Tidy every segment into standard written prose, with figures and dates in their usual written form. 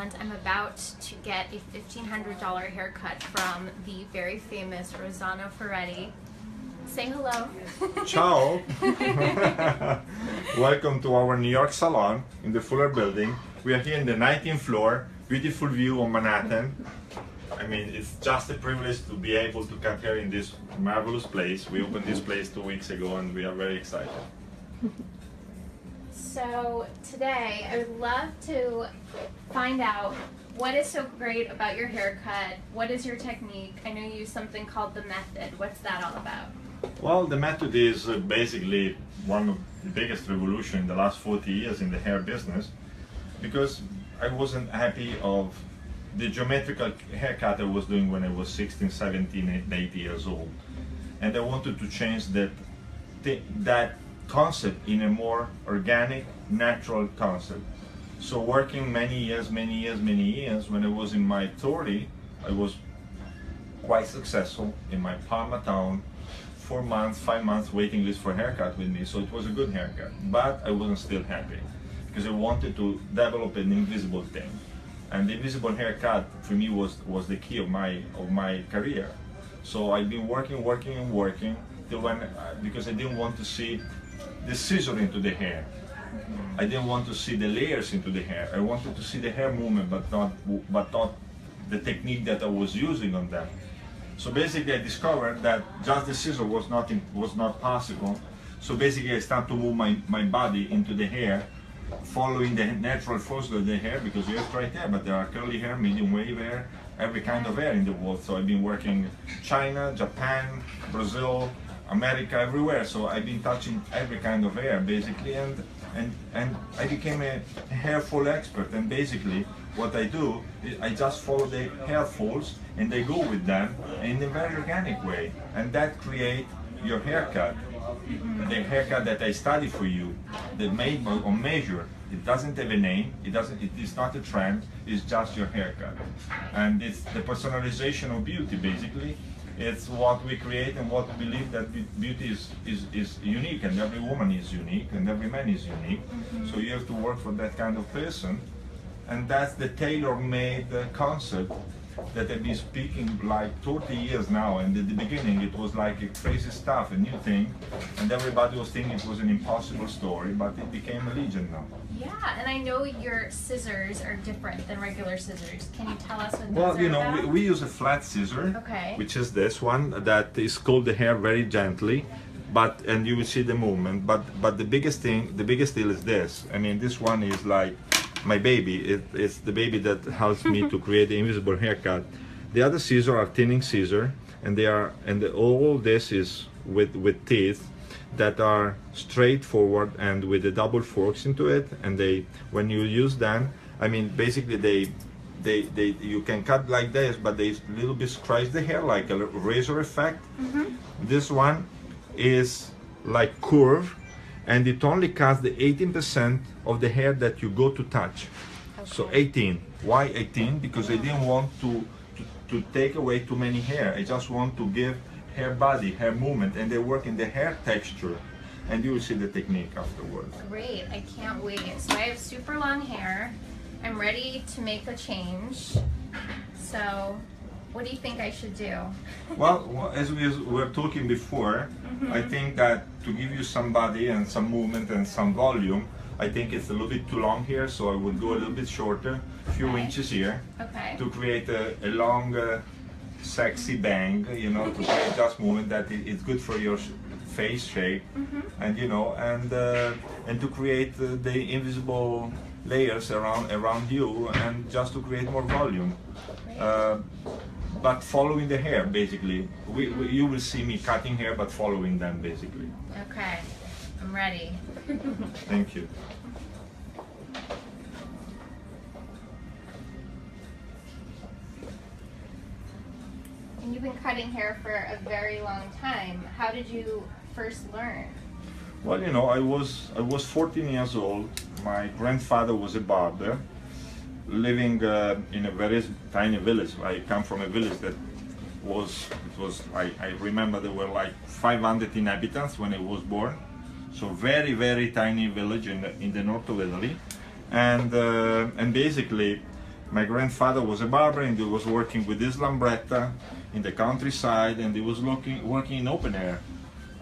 and I'm about to get a $1,500 haircut from the very famous Rossano Ferretti. Say hello. Ciao. Welcome to our New York salon in the Fuller building. We are here in the 19th floor, beautiful view on Manhattan. I mean, it's just a privilege to be able to cut hair in this marvelous place. We opened this place 2 weeks ago and we are very excited. So today I would love to find out what is so great about your haircut. What is your technique? I know you use something called the method. What's that all about? Well, the method is basically one of the biggest revolution in the last 40 years in the hair business, because I wasn't happy of the geometrical haircut I was doing when I was 16, 17, 18 years old. And I wanted to change that concept in a more organic, natural concept. So working many years, when I was in my 30s, I was quite successful in my Parma town. 4 months, 5 months waiting list for a haircut with me, so it was a good haircut. But I wasn't still happy, because I wanted to develop an invisible thing. And the invisible haircut for me was the key of my career. So I've been working till when, because I didn't want to see the scissor into the hair. I didn't want to see the layers into the hair. I wanted to see the hair movement, but not the technique that I was using on them. So basically I discovered that just the scissor was not possible. So basically I started to move my body into the hair, following the natural force of the hair, because you have straight hair, but there are curly hair, medium wave hair, every kind of hair in the world. So I've been working China, Japan, Brazil, America, everywhere. So I've been touching every kind of hair basically, and I became a hair fall expert. And basically what I do is I just follow the hair falls and I go with them in a very organic way, and that create your haircut. The haircut that I study for you, that made on measure. It doesn't have a name. It is not a trend. It's just your haircut, and it's the personalization of beauty. Basically, it's what we create and what we believe that beauty is unique, and every woman is unique, and every man is unique. So you have to work for that kind of person, and that's the tailor-made concept that I've been speaking like 30 years now. And at the beginning it was like a crazy stuff, a new thing, and everybody was thinking it was an impossible story, but it became a legend now. Yeah, and I know your scissors are different than regular scissors. Can you tell us what those Well, are you know, about? we use a flat scissor, Okay. which is this one, that is pulled the hair very gently, and you will see the movement. But the biggest deal is this. I mean, this one is like my baby. It's the baby that helps me to create the invisible haircut. The other scissors are thinning scissor, and all this is with teeth that are straightforward and with the double forks into it. And when you use them, I mean, basically you can cut like this, but they a little bit scratch the hair like a razor effect. This one is like curve, and it only cuts the 18% of the hair that you go to touch. Okay. So 18. Why 18? Because I didn't want to take away too many hair. I just want to give hair body, hair movement, and they work in the hair texture. And you will see the technique afterwards. Great, I can't wait. So I have super long hair. I'm ready to make a change. So what do you think I should do? Well, as we were talking before, I think that to give you some body and some movement and some volume, I think it's a little bit too long here, so I would go a little bit shorter, a few inches here, to create a long, sexy bang, you know, to create just movement that it's good for your face shape, and you know, and to create the invisible layers around you, and just to create more volume. But following the hair, basically. You will see me cutting hair, but following them, basically. Okay, I'm ready. Thank you. And you've been cutting hair for a very long time. How did you first learn? Well, you know, I was 14 years old. My grandfather was a barber, living in a very tiny village. I come from a village that I remember there were like 500 inhabitants when I was born. So very tiny village in the north of Italy, and basically My grandfather was a barber, and he was working with his lambretta in the countryside, and he was working in open air.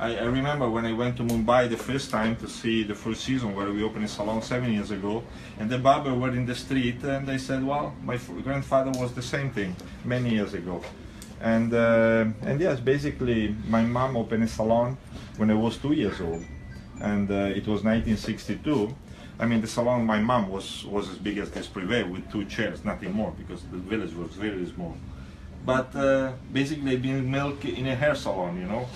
I remember when I went to Mumbai the first time to see the first season where we opened a salon 7 years ago, and the barber were in the street, and they said, well, my grandfather was the same thing many years ago. And yes, basically my mom opened a salon when I was 2 years old, and it was 1962. I mean, the salon my mom was as big as this privé with 2 chairs, nothing more, because the village was really small. But basically I've been milk in a hair salon, you know.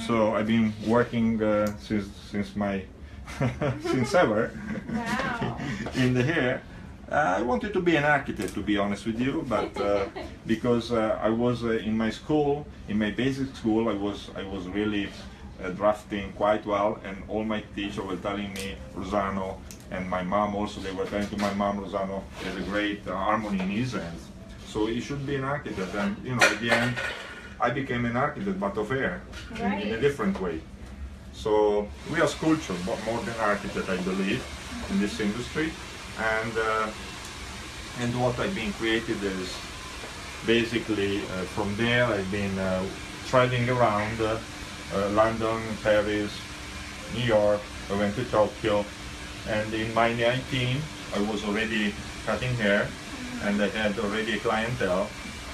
So I've been working since my since ever Wow. in the hair. I wanted to be an architect, to be honest with you, but because I was in my school, in my basic school, I was really drafting quite well, and all my teachers were telling me, Rosano, and my mom also, they were telling to my mom, Rosano has a great harmony in his hands, so you should be an architect. And you know, at the end, I became an architect, but of hair, in a different way. So we are sculpture, but more than architect, I believe, in this industry. And what I've been created is basically from there I've been traveling around London, Paris, New York. I went to Tokyo, and in my 19 I was already cutting hair, and I had already a clientele,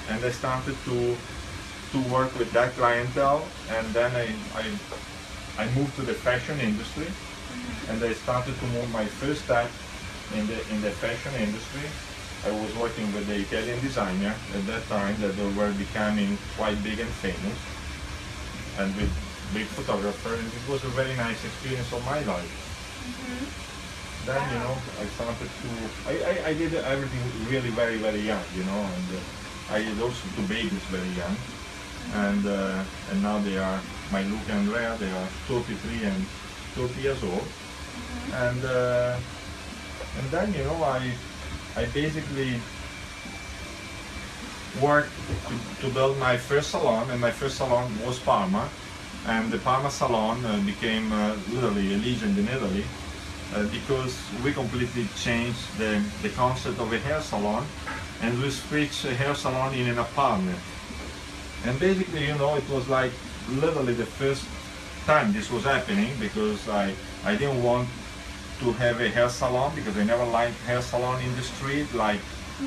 and I started to work with that clientele, and then I moved to the fashion industry, and I started to move my first step in the fashion industry. I was working with the Italian designer at that time that they were becoming quite big and famous, and with big photographer, and it was a very nice experience of my life. Then, you know, I started to, I did everything really very, very young, you know, and I had also 2 babies very young, and now they are, my Luca and Andrea, they are 33 and 30 years old, and then, you know, I basically worked to build my first salon, and my first salon was Parma, and the Parma salon became literally a legend in Italy because we completely changed the concept of a hair salon, and we switched a hair salon in an apartment. And basically, you know, it was like literally the first time this was happening, because I didn't want to have a hair salon, because I never liked hair salon in the street like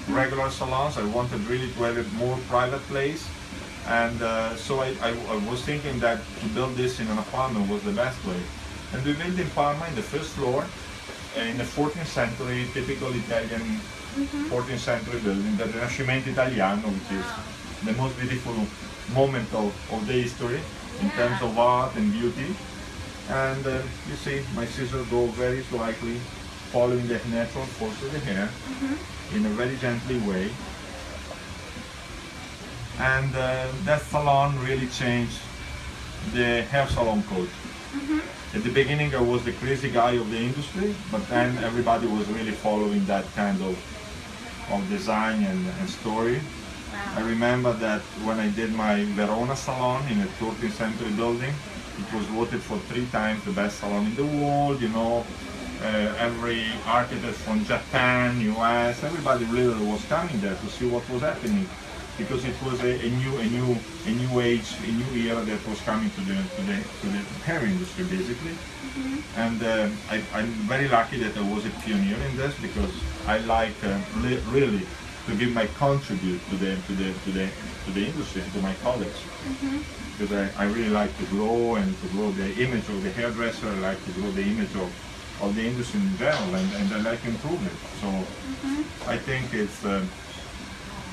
regular salons. I wanted really to have a more private place, and so I was thinking that to build this in an apartment was the best way. And we built in Parma, in the first floor, in the 14th century, typical Italian 14th century building, the Rinascimento Italiano, which is the most beautiful moment of the history in terms of art and beauty. And you see, my scissors go very slightly, following the natural course of the hair in a very gently way. And that salon really changed the hair salon code. At the beginning I was the crazy guy of the industry, but then everybody was really following that kind of design and story. I remember that when I did my Verona salon in a 13th century building, it was voted for 3 times the best salon in the world, you know. Every architect from Japan, US, everybody really was coming there to see what was happening, because it was a new age, a new era that was coming to the hair industry, basically. And I'm very lucky that I was a pioneer in this, because I like really to give my contribute to the industry, to my colleagues. Because I really like to grow, and to grow the image of the hairdresser. I like to grow the image of the industry in general, and I like improvement. So I think it's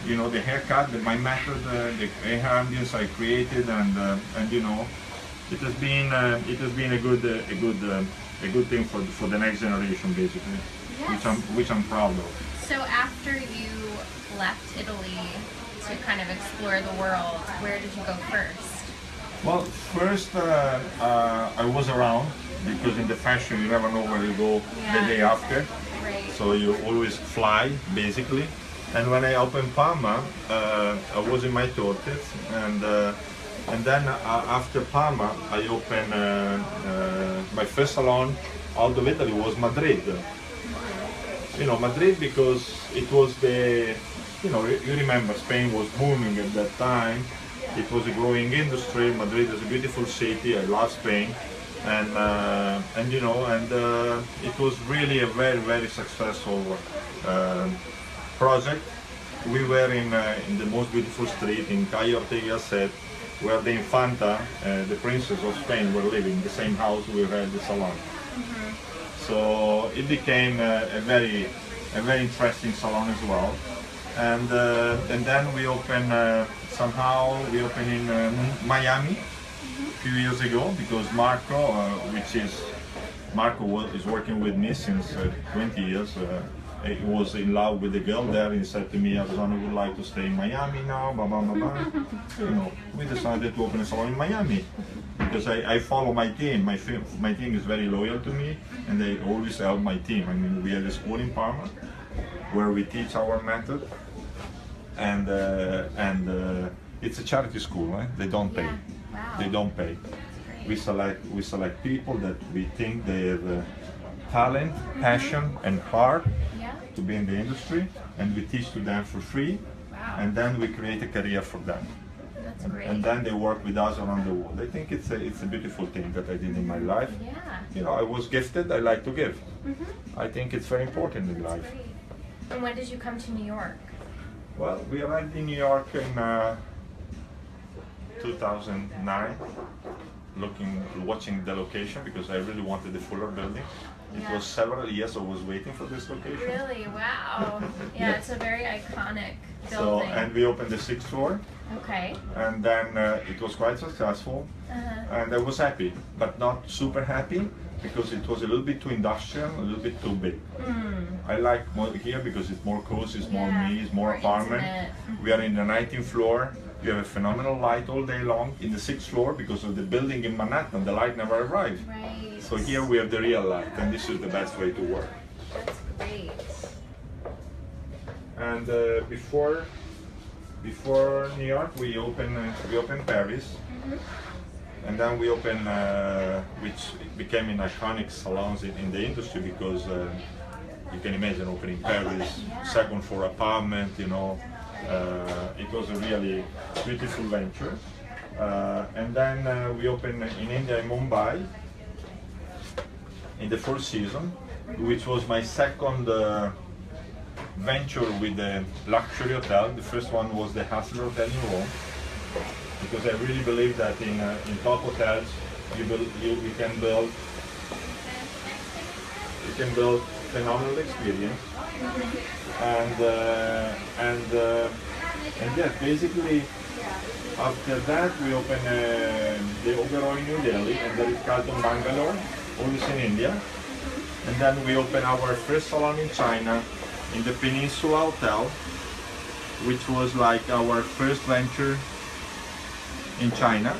you know, the haircut, my method, the hair ambience I created, and you know, it has been a good thing for the next generation, basically, which I'm proud of. So after you left Italy to kind of explore the world, where did you go first? Well, first I was around, because in the fashion you never know where you go the day after, so you always fly, basically. And when I opened Parma, I was in my 30s, and then after Parma, I opened my first salon out of Italy was Madrid. Madrid, because it was the, you remember Spain was booming at that time. It was a growing industry. Madrid is a beautiful city. I love Spain, and it was really a very, very successful project. We were in the most beautiful street in Calle Ortega Set, where the Infanta, the Princess of Spain, were living, the same house we had the salon. So it became a very interesting salon as well. And then we opened in Miami a few years ago, because Marco, is working with me since 20 years. He was in love with the girl there. He said to me, Arizona would like to stay in Miami now, blah, blah, blah, blah. We decided to open a salon in Miami, because I follow my team. My team is very loyal to me, and they always help my team. I mean, we have a school in Parma where we teach our method, and it's a charity school, right? They don't pay. Wow. They don't pay. We select people that we think they have talent, passion, and heart to be in the industry, and we teach to them for free. Wow. And then we create a career for them. That's great. And then they work with us around the world. I think it's a beautiful thing that I did in my life. Yeah. I was gifted. I like to give. I think it's very important in life. Great. And when did you come to New York? Well, we arrived in New York in 2009, watching the location, because I really wanted the Fuller building. It was several years I was waiting for this location. Really? Wow. Yeah, it's a very iconic So, building. and we opened the 6th floor, Okay. and then it was quite successful, and I was happy, but not super happy, because it was a little bit too industrial, a little bit too big. I like more here because it's more cozy, it's more me, it's more apartment. intimate. We are in the 19th floor. You have a phenomenal light all day long. In the 6th floor, because of the building in Manhattan, the light never arrives. Right. So here we have the real light, and this is the best way to work. That's great. And before New York, we opened Paris, and then we opened, which became an iconic salons in the industry, because you can imagine opening Paris, second floor apartment, it was a really beautiful venture. And then we opened in India, in Mumbai, in the first season, which was my second venture with the luxury hotel. The first one was the Hassler Hotel in Rome, because I really believe that in top hotels you can build phenomenal experience. And yeah, basically after that we opened the Oberoi in New Delhi, and the Ritz-Carlton Bangalore, always in India. And then we opened our first salon in China, in the Peninsula Hotel, which was like our first venture in China.